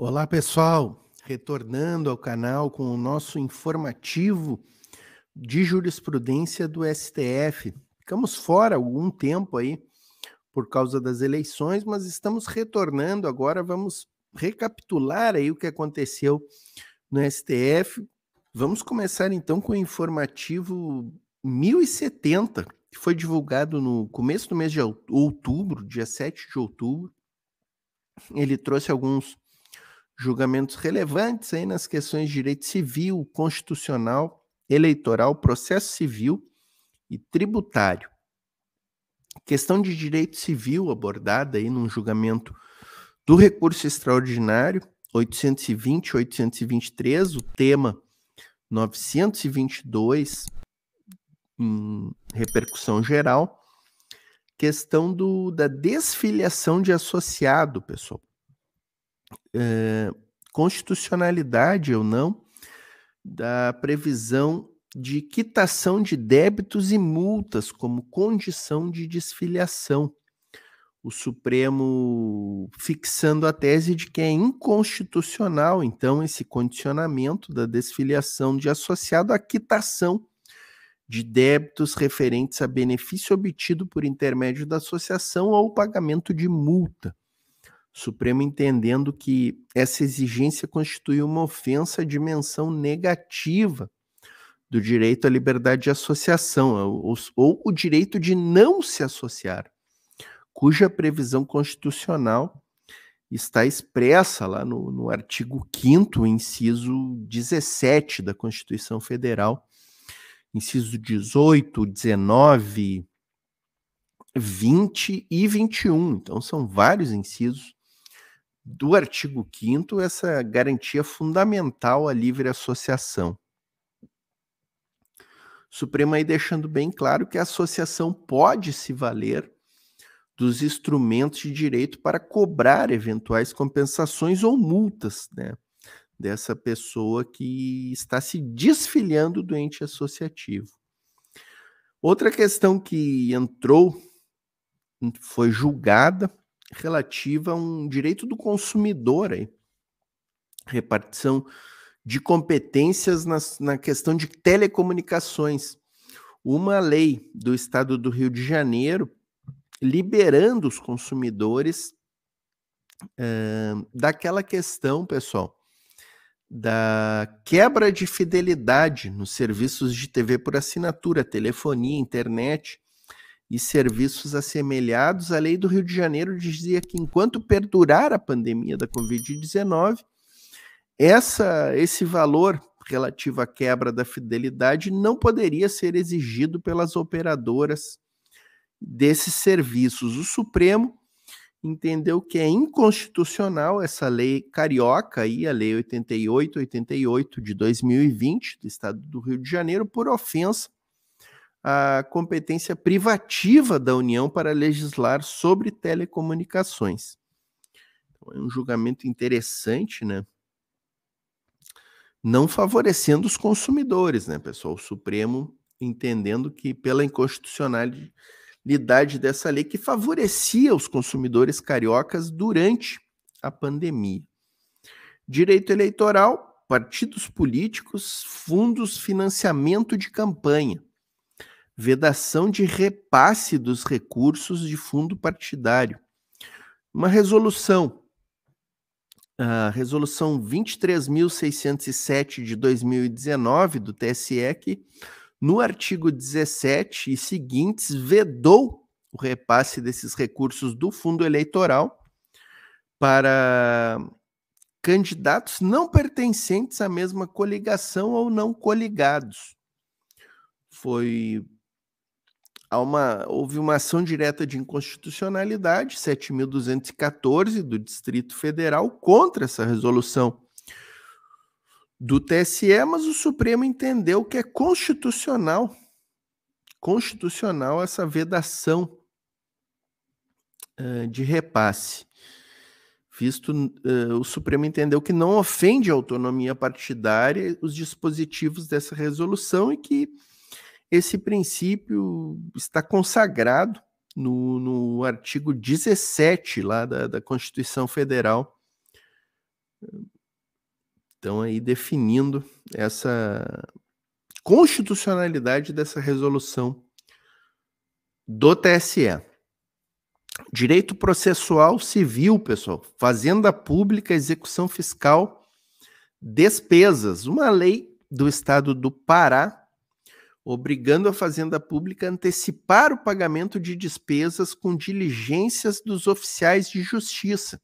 Olá, pessoal! Retornando ao canal com o nosso informativo de jurisprudência do STF. Ficamos fora algum tempo aí por causa das eleições, mas estamos retornando agora. Vamos recapitular aí o que aconteceu no STF. Vamos começar então com o informativo 1070, que foi divulgado no começo do mês de outubro, dia 7 de outubro. Ele trouxe alguns julgamentos relevantes aí nas questões de direito civil, constitucional, eleitoral, processo civil e tributário. Questão de direito civil abordada aí num julgamento do recurso extraordinário 820 823, o tema 922, em repercussão geral, questão da desfiliação de associado, pessoal. Constitucionalidade ou não da previsão de quitação de débitos e multas como condição de desfiliação. O Supremo fixando a tese de que é inconstitucional, então, esse condicionamento da desfiliação de associado à quitação de débitos referentes a benefício obtido por intermédio da associação ou o pagamento de multa. Supremo entendendo que essa exigência constitui uma ofensa à dimensão negativa do direito à liberdade de associação, ou o direito de não se associar, cuja previsão constitucional está expressa lá no artigo 5º, inciso 17 da Constituição Federal, inciso 18, 19, 20 e 21. Então, são vários incisos do artigo 5º, essa garantia fundamental à livre associação. O Supremo aí deixando bem claro que a associação pode se valer dos instrumentos de direito para cobrar eventuais compensações ou multas, né, dessa pessoa que está se desfiliando do ente associativo. Outra questão que entrou, foi julgada, relativa a um direito do consumidor, aí, repartição de competências na questão de telecomunicações. Uma lei do estado do Rio de Janeiro liberando os consumidores daquela questão, pessoal, da quebra de fidelidade nos serviços de TV por assinatura, telefonia, internet e serviços assemelhados. A lei do Rio de Janeiro dizia que enquanto perdurar a pandemia da Covid-19, esse valor relativo à quebra da fidelidade não poderia ser exigido pelas operadoras desses serviços. O Supremo entendeu que é inconstitucional essa lei carioca, aí, a Lei 8888 de 2020, do Estado do Rio de Janeiro, por ofensa à competência privativa da União para legislar sobre telecomunicações. Então, é um julgamento interessante, né? Não favorecendo os consumidores, né, pessoal? O Supremo entendendo que pela inconstitucionalidade dessa lei que favorecia os consumidores cariocas durante a pandemia. Direito eleitoral, partidos políticos, fundos, financiamento de campanha, vedação de repasse dos recursos de fundo partidário. Uma resolução, a resolução 23.607 de 2019 do TSE, que no artigo 17 e seguintes vedou o repasse desses recursos do fundo eleitoral para candidatos não pertencentes à mesma coligação ou não coligados. Houve uma ação direta de inconstitucionalidade, 7.214 do Distrito Federal, contra essa resolução do TSE, mas o Supremo entendeu que é constitucional essa vedação de repasse. O Supremo entendeu que não ofende a autonomia partidária os dispositivos dessa resolução e que esse princípio está consagrado no artigo 17 lá da Constituição Federal, Então, aí definindo essa constitucionalidade dessa resolução do TSE. Direito processual civil, pessoal. Fazenda pública, execução fiscal, despesas. Uma lei do estado do Pará obrigando a Fazenda Pública a antecipar o pagamento de despesas com diligências dos oficiais de justiça.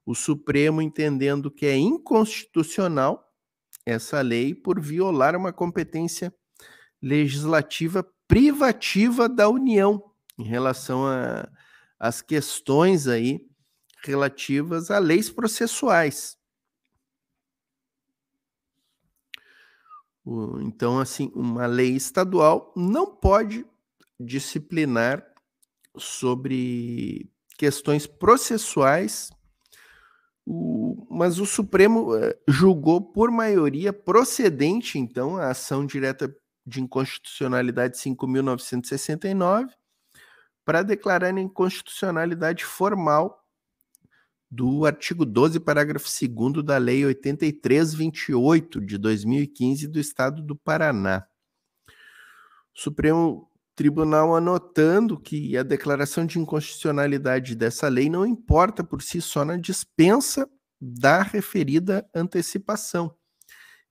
O Supremo entendendo que é inconstitucional essa lei por violar uma competência legislativa privativa da União em relação às questões aí relativas a leis processuais. Então, assim, uma lei estadual não pode disciplinar sobre questões processuais, mas o Supremo julgou por maioria procedente, então, a ação direta de inconstitucionalidade 5.969 para declarar a inconstitucionalidade formal do artigo 12, parágrafo 2º da Lei 8328 de 2015 do Estado do Paraná. O Supremo Tribunal anotando que a declaração de inconstitucionalidade dessa lei não importa por si só na dispensa da referida antecipação,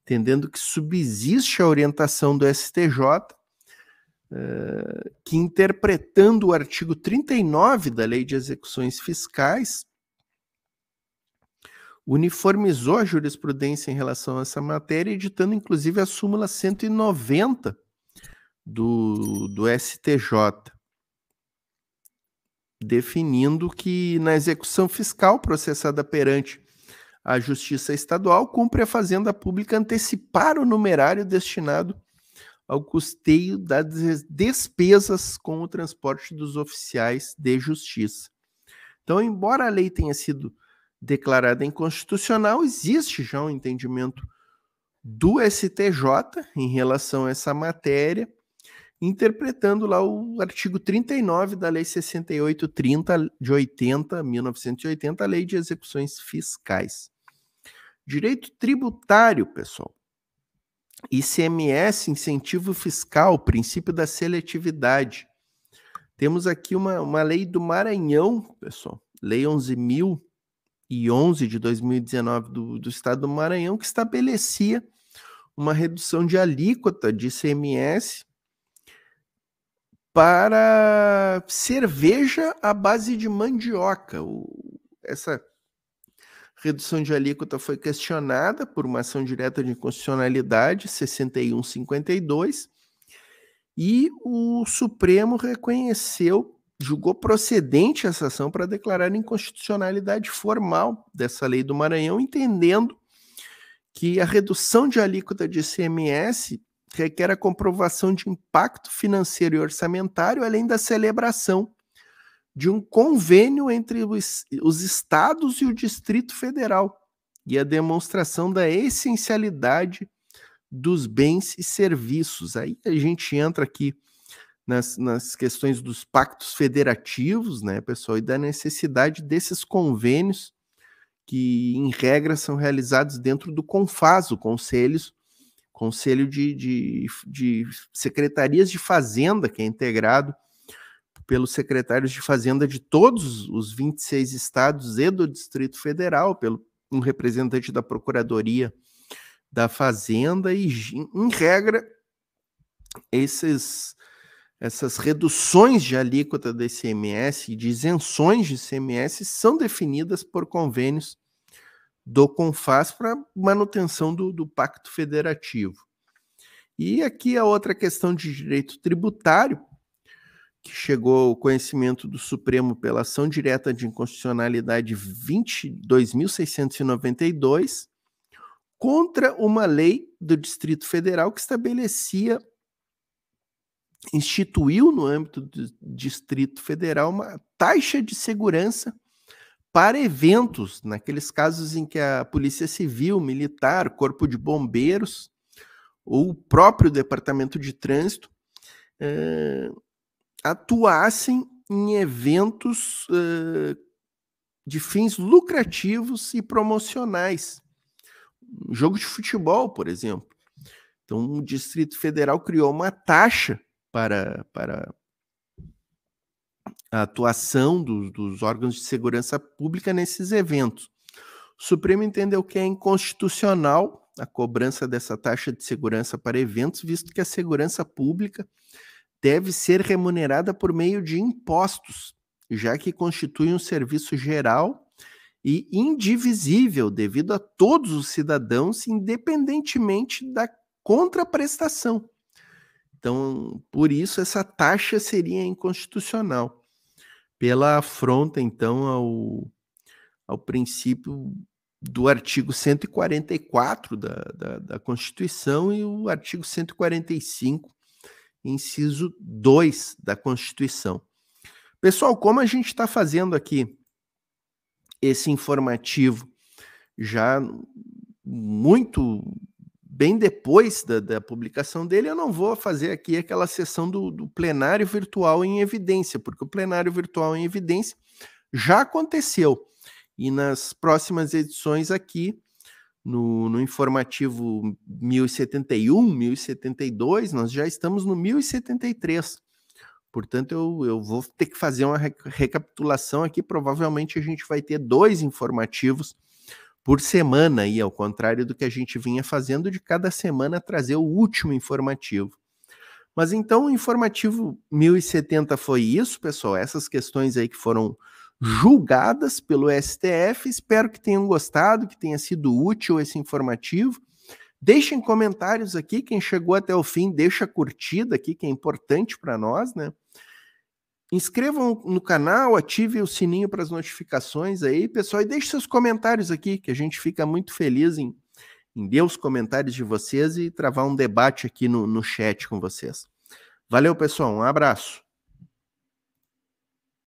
entendendo que subsiste a orientação do STJ, que interpretando o artigo 39 da Lei de Execuções Fiscais, uniformizou a jurisprudência em relação a essa matéria, editando inclusive a súmula 190 do STJ, definindo que na execução fiscal processada perante a Justiça Estadual, cumpre a Fazenda Pública antecipar o numerário destinado ao custeio das despesas com o transporte dos oficiais de justiça. Então, embora a lei tenha sido declarada inconstitucional, existe já um entendimento do STJ em relação a essa matéria, interpretando lá o artigo 39 da Lei 6830 de 1980, a Lei de Execuções Fiscais. Direito tributário, pessoal. ICMS, incentivo fiscal, princípio da seletividade. Temos aqui uma lei do Maranhão, pessoal, Lei 11.011 de 2019 do Estado do Maranhão, que estabelecia uma redução de alíquota de ICMS para cerveja à base de mandioca. Essa redução de alíquota foi questionada por uma ação direta de inconstitucionalidade, 6152, e o Supremo julgou procedente essa ação para declarar a inconstitucionalidade formal dessa lei do Maranhão, entendendo que a redução de alíquota de ICMS requer a comprovação de impacto financeiro e orçamentário, além da celebração de um convênio entre os estados e o Distrito Federal e a demonstração da essencialidade dos bens e serviços. Aí a gente entra aqui nas questões dos pactos federativos, né, pessoal, e da necessidade desses convênios que, em regra, são realizados dentro do CONFAS, o Conselho de Secretarias de Fazenda, que é integrado pelos secretários de Fazenda de todos os 26 estados e do Distrito Federal, pelo um representante da Procuradoria da Fazenda, e, em regra, essas reduções de alíquota do ICMS e de isenções de ICMS são definidas por convênios do CONFAS para manutenção do Pacto Federativo. E aqui a outra questão de direito tributário, que chegou ao conhecimento do Supremo pela ação direta de inconstitucionalidade 22.692, contra uma lei do Distrito Federal que instituiu no âmbito do Distrito Federal uma taxa de segurança para eventos, naqueles casos em que a Polícia Civil, Militar, Corpo de Bombeiros ou o próprio Departamento de Trânsito atuassem em eventos de fins lucrativos e promocionais. Um jogo de futebol, por exemplo. Então, o Distrito Federal criou uma taxa para a atuação dos órgãos de segurança pública nesses eventos. O Supremo entendeu que é inconstitucional a cobrança dessa taxa de segurança para eventos, visto que a segurança pública deve ser remunerada por meio de impostos, já que constitui um serviço geral e indivisível devido a todos os cidadãos, independentemente da contraprestação. Então, por isso, essa taxa seria inconstitucional, pela afronta, então, ao princípio do artigo 144 da Constituição e o artigo 145, inciso 2 da Constituição. Pessoal, como a gente está fazendo aqui esse informativo já muito bem depois da publicação dele, eu não vou fazer aqui aquela sessão do plenário virtual em evidência, porque o plenário virtual em evidência já aconteceu. E nas próximas edições aqui, no informativo 1071, 1072, nós já estamos no 1073. Portanto, eu vou ter que fazer uma recapitulação aqui. Provavelmente a gente vai ter 2 informativos por semana, aí, ao contrário do que a gente vinha fazendo, de cada semana trazer o último informativo. Mas então o informativo 1070 foi isso, pessoal, essas questões aí que foram julgadas pelo STF. Espero que tenham gostado, que tenha sido útil esse informativo. Deixem comentários aqui, quem chegou até o fim, deixa a curtida aqui, que é importante para nós, né? Inscrevam no canal, ative o sininho para as notificações aí, pessoal, e deixe seus comentários aqui, que a gente fica muito feliz em ler os comentários de vocês e travar um debate aqui no chat com vocês. Valeu, pessoal, um abraço.